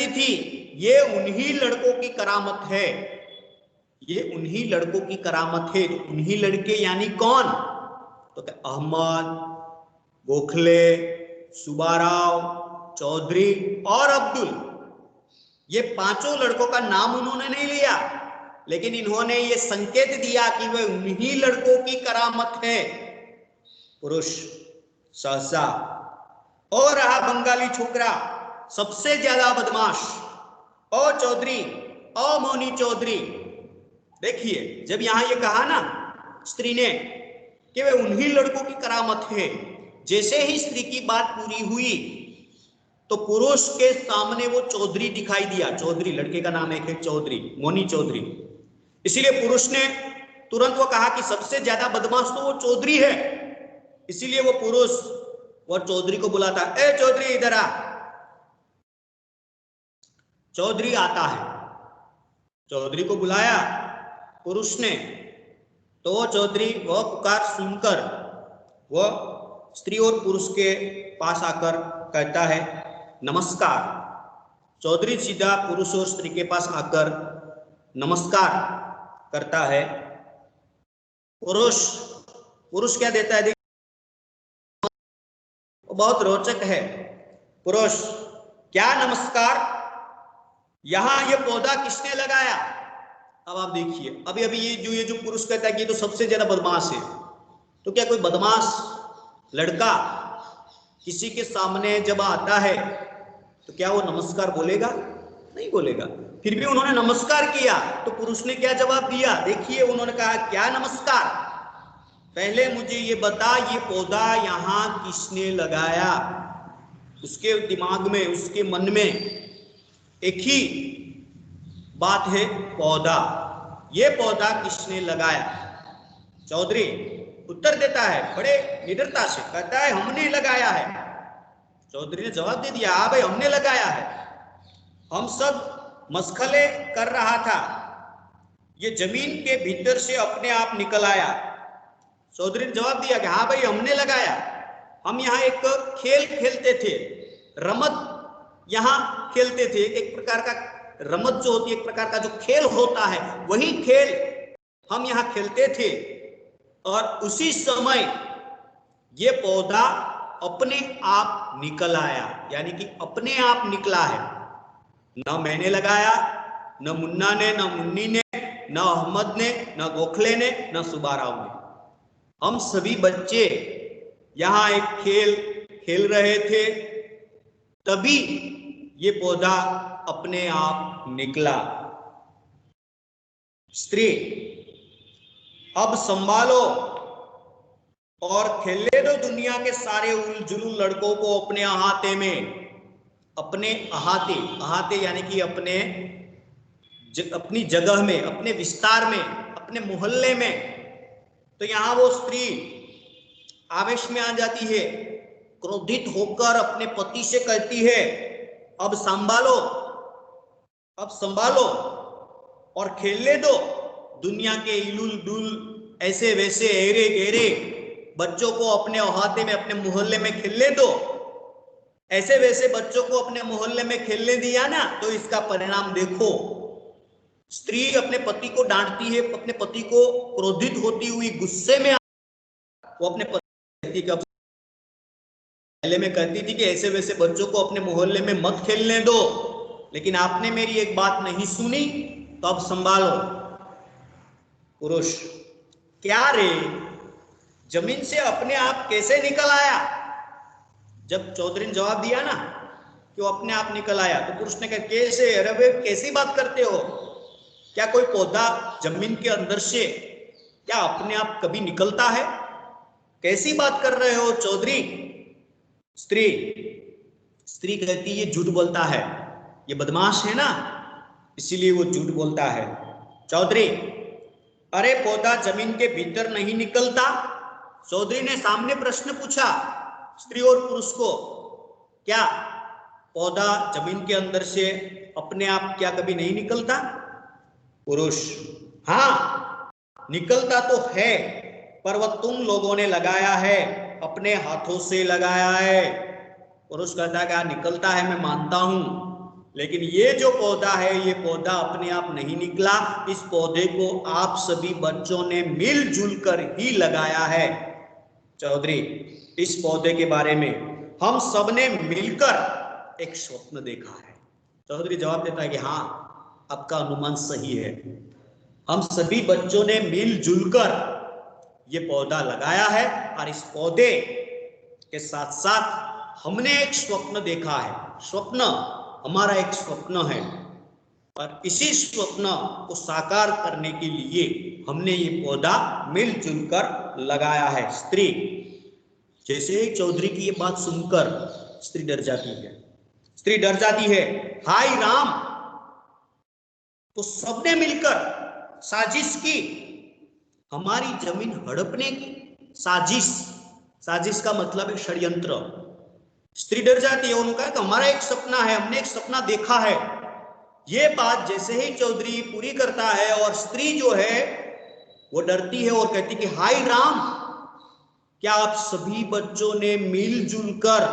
थी, ये उन्हीं लड़कों की करामत है, ये उन्हीं लड़कों की करामत है। उन्हीं लड़के यानी कौन? तो अहमद, गोखले, सुब्बाराव, चौधरी और अब्दुल, ये पांचों लड़कों का नाम उन्होंने नहीं लिया, लेकिन इन्होंने ये संकेत दिया कि वह उन्हीं लड़कों की करामत है। पुरुष सहसा, और रहा बंगाली छोकरा सबसे ज्यादा बदमाश, और चौधरी, और मोनी चौधरी। देखिए, जब यहां ये कहा ना स्त्री ने कि वे उन्हीं लड़कों की करामत है, जैसे ही स्त्री की बात पूरी हुई तो पुरुष के सामने वो चौधरी दिखाई दिया। चौधरी लड़के का नाम है चौधरी, मोनी चौधरी। इसीलिए पुरुष ने तुरंत वो कहा कि सबसे ज्यादा बदमाश तो वो चौधरी है। इसीलिए वो पुरुष वो चौधरी को बुलाता, ए चौधरी इधर आ। चौधरी आता है, चौधरी को बुलाया पुरुष ने, तो वो चौधरी वह पुकार सुनकर वह स्त्री और पुरुष के पास आकर कहता है नमस्कार। चौधरी सीधा पुरुष और स्त्री के पास आकर नमस्कार करता है। पुरुष क्या देता है, बहुत रोचक है। पुरुष क्या नमस्कार, यहां ये पौधा किसने लगाया? अब आप देखिए, अभी ये जो पुरुष कहता है कि ये तो सबसे ज्यादा बदमाश है, तो क्या कोई बदमाश लड़का किसी के सामने जब आता है तो क्या वो नमस्कार बोलेगा? नहीं बोलेगा। फिर भी उन्होंने नमस्कार किया, तो पुरुष ने क्या जवाब दिया? देखिए, उन्होंने कहा क्या नमस्कार, पहले मुझे ये बता, ये पौधा यहां किसने लगाया? उसके दिमाग में, उसके मन में एक ही बात है, पौधा। ये पौधा किसने लगाया? चौधरी उत्तर देता है बड़े निडरता से, कहता है हमने लगाया है। चौधरी ने जवाब दे दिया, हाँ भाई हमने लगाया है, हम सब मशगले कर रहा था, ये जमीन के भीतर से अपने आप निकल आया। चौधरी ने जवाब दिया कि हाँ भाई हमने लगाया, हम यहाँ एक खेल खेलते थे, रमत यहाँ खेलते थे, एक प्रकार का रमत जो होती है, एक प्रकार का जो खेल होता है, वही खेल हम यहाँ खेलते थे, और उसी समय ये पौधा अपने आप निकल आया, यानी कि अपने आप निकला है। न मैंने लगाया, न मुन्ना ने, न मुन्नी ने, न अहमद ने, न गोखले ने, न सुब्बाराव ने, हम सभी बच्चे यहां एक खेल खेल रहे थे, तभी ये पौधा अपने आप निकला। स्त्री, अब संभालो और खेलने दो दुनिया के सारे उलझुल लड़कों को अपने अहाते में, अपने अहाते, अहाते यानी कि अपनी जगह में, अपने विस्तार में, अपने मोहल्ले में। तो यहां वो स्त्री आवेश में आ जाती है, क्रोधित होकर अपने पति से कहती है, अब संभालो, अब संभालो और खेलने दो दुनिया के इलुल डुल ऐसे वैसे एरे गेरे बच्चों को अपने अहाते में, अपने मोहल्ले में खेलने दो। ऐसे वैसे बच्चों को अपने मोहल्ले में खेलने दिया ना, तो इसका परिणाम देखो। स्त्री अपने पति को डांटती है, अपने पति को क्रोधित होती हुई गुस्से में वो अपने पति का पहले में कहती थी कि ऐसे वैसे बच्चों को अपने मोहल्ले में मत खेलने दो, लेकिन आपने मेरी एक बात नहीं सुनी, तो अब संभालो। पुरुष, क्या रे, जमीन से अपने आप कैसे निकल आया? जब चौधरी ने जवाब दिया ना कि वो अपने आप निकल आया, तो पुरुष ने कहा कैसे? अरे वे कैसी बात करते हो? क्या कोई पौधा जमीन के अंदर से क्या अपने आप कभी निकलता है? कैसी बात कर रहे हो चौधरी? स्त्री, स्त्री कहती ये झूठ बोलता है, ये बदमाश है ना, इसीलिए वो झूठ बोलता है। चौधरी, अरे पौधा जमीन के भीतर नहीं निकलता। चौधरी ने सामने प्रश्न पूछा स्त्री और पुरुष को, क्या पौधा जमीन के अंदर से अपने आप क्या कभी नहीं निकलता? पुरुष, हाँ निकलता तो है, पर वह तुम लोगों ने लगाया है, अपने हाथों से लगाया है। पुरुष कहता है कि निकलता है, मैं मानता हूं, लेकिन ये जो पौधा है, ये पौधा अपने आप नहीं निकला, इस पौधे को आप सभी बच्चों ने मिलजुल कर ही लगाया है। चौधरी, इस पौधे के बारे में हम सबने मिलकर एक स्वप्न देखा है। चौधरी जवाब देता है कि हाँ, आपका अनुमान सही है, हम सभी बच्चों ने मिलजुल कर ये पौधा लगाया है, और इस पौधे के साथ साथ हमने एक स्वप्न देखा है। स्वप्न हमारा एक स्वप्न है, और इसी स्वप्न को साकार करने के लिए हमने ये पौधा मिलजुल कर लगाया है। स्त्री, जैसे ही चौधरी की ये बात सुनकर स्त्री डर जाती है, स्त्री डर जाती है, हाय राम, तो सबने मिलकर साजिश की, हमारी जमीन हड़पने की साजिश। साजिश का मतलब है षड्यंत्र। स्त्री डर जाती है, उन्होंने कहा कि हमारा एक सपना है, हमने एक सपना देखा है। ये बात जैसे ही चौधरी पूरी करता है, और स्त्री जो है वो डरती है और कहती कि हाय राम, क्या आप सभी बच्चों ने मिलजुल कर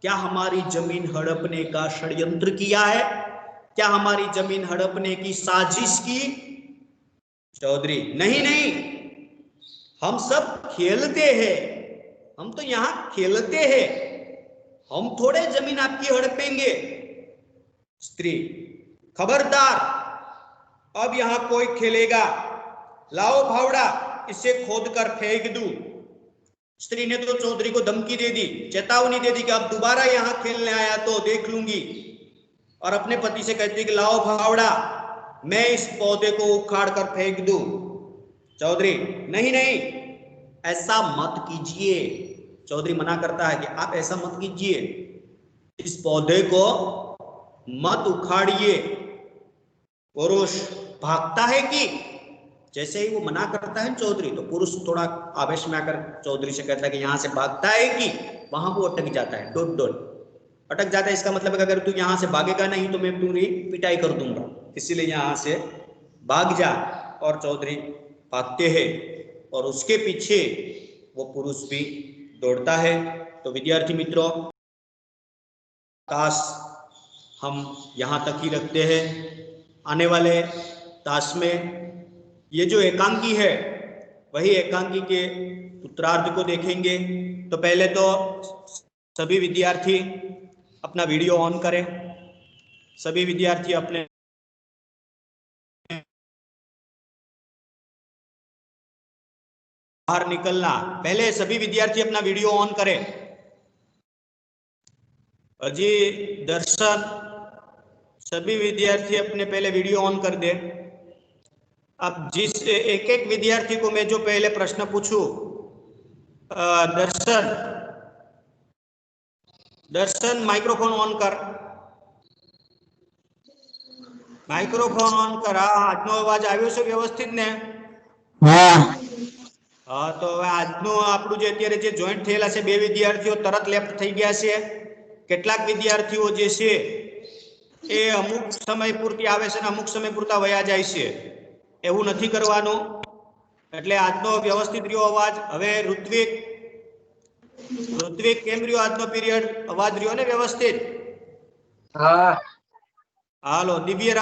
क्या हमारी जमीन हड़पने का षड्यंत्र किया है? क्या हमारी जमीन हड़पने की साजिश की? चौधरी, नहीं नहीं, हम सब खेलते हैं, हम तो यहां खेलते हैं, हम थोड़े जमीन आपकी हड़पेंगे। स्त्री, खबरदार, अब यहां कोई खेलेगा, लाओ फावड़ा, इसे खोद कर फेंक दूं। स्त्री ने तो चौधरी को धमकी दे दी, चेतावनी दे दी कि अब दोबारा यहां खेलने आया तो देख लूंगी, और अपने पति से कहती कि लाओ फावड़ा, मैं इस पौधे को उखाड़ कर फेंक दूं। चौधरी, नहीं नहीं, ऐसा मत कीजिए। चौधरी मना करता है कि आप ऐसा मत कीजिए, इस पौधे को मत उखाड़िए। पुरुष भागता है कि जैसे ही वो मना करता है चौधरी, तो पुरुष थोड़ा आवेश में आकर चौधरी से कहता है कि यहाँ से भागता है कि, वहां वो अटक जाता है, डोट डोट अटक जाता है। इसका मतलब है कि अगर तू यहाँ से भागेगा नहीं तो मैं पूरी पिटाई कर दूंगा, इसीलिए यहाँ से भाग जा। और चौधरी भागते हैं और उसके पीछे वो पुरुष भी दौड़ता है। तो विद्यार्थी मित्रों, ताश हम यहाँ तक ही रखते हैं। आने वाले ताश में ये जो एकांकी है वही एकांकी के उत्तरार्ध को देखेंगे। तो पहले तो सभी विद्यार्थी अपना वीडियो ऑन करें। सभी विद्यार्थी अपने बाहर निकलना, पहले सभी विद्यार्थी अपना वीडियो ऑन करें। अजय, दर्शन, सभी विद्यार्थी अपने पहले वीडियो ऑन कर दे। अब जिस एक एक विद्यार्थी को मैं जो पहले प्रश्न पूछूं, दर्शन माइक्रोफोन ऑन कर, माइक्रोफोन ऑन कर। આજનો અવાજ આવ્યો છે વ્યવસ્થિત ને? હા, તો હવે આજનો આપણું જે અત્યારે જે જોઈન્ટ થયેલા છે બે વિદ્યાર્થીઓ તરત લેફ્ટ થઈ ગયા છે। કેટલાક વિદ્યાર્થીઓ જે છે એ અમુક સમય પૂરતી આવે છે અને અમુક સમય પૂરતા વયા જાય છે, એવું નથી કરવાનું। એટલે આજનો વ્યવસ્થિત રહ્યો અવાજ। હવે ઋત્વિક, કેમ રહ્યો આજનો પીરિયડ? અવાજ રહ્યો ને વ્યવસ્થિત? હા, હાલો દિવ્યરાજ,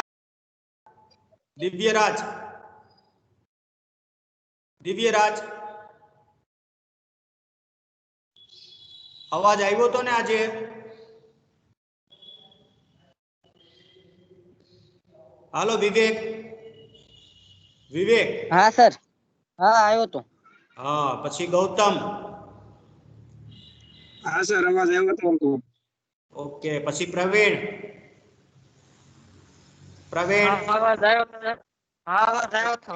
અવાજ આવ્યો તો ને આજે? હાલો વિવેક, હા સર, હા આવ્યો તો। હા, પછી ગૌતમ, હા સર, અવાજ આવ્યો તો। ઓકે, પછી પ્રવીણ, અવાજ આવ્યો તો સર? હા, અવાજ આવ્યો તો।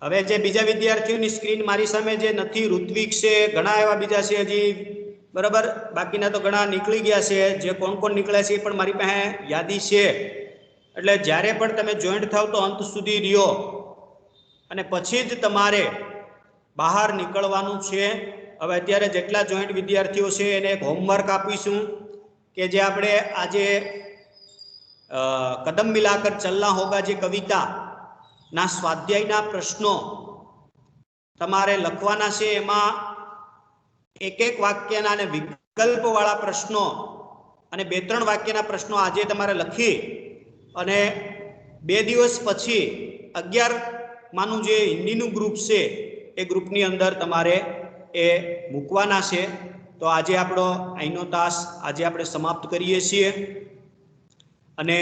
હવે જે બીજા વિદ્યાર્થીઓની સ્ક્રીન મારી સામે જે નથી, ઋત્વિક છે, ઘણા એવા બીજા છે હજી, બરાબર, બાકીના તો ઘણા નીકળી ગયા છે। જે કોણ કોણ નીકળ્યા છે એ પણ મારી પાસે યાદી છે। એટલે જ્યારે પણ તમે જોઈન્ટ થાવ તો અંત સુધી રહ્યો અને પછી જ તમારે બહાર નીકળવાનું છે। હવે અત્યારે જેટલા જોઈન્ટ વિદ્યાર્થીઓ છે એને એક હોમવર્ક આપીશું કે જે આપણે આજે કદમ મિલાકર ચલના હોગા જે કવિતા ના સ્વાધ્યાયના પ્રશ્નો તમારે લખવાના છે। એમાં એક એક વાક્યના અને વિકલ્પવાળા પ્રશ્નો અને 2-3 વાક્યના પ્રશ્નો આજે તમારે લખી અને 2 દિવસ પછી 11 માનું જે હિન્દીનું ગ્રુપ છે એ ગ્રુપની અંદર તમારે એ મૂકવાના છે। તો આજે આપણો અહીંનો તાસ આજે આપણે સમાપ્ત કરીએ છીએ અને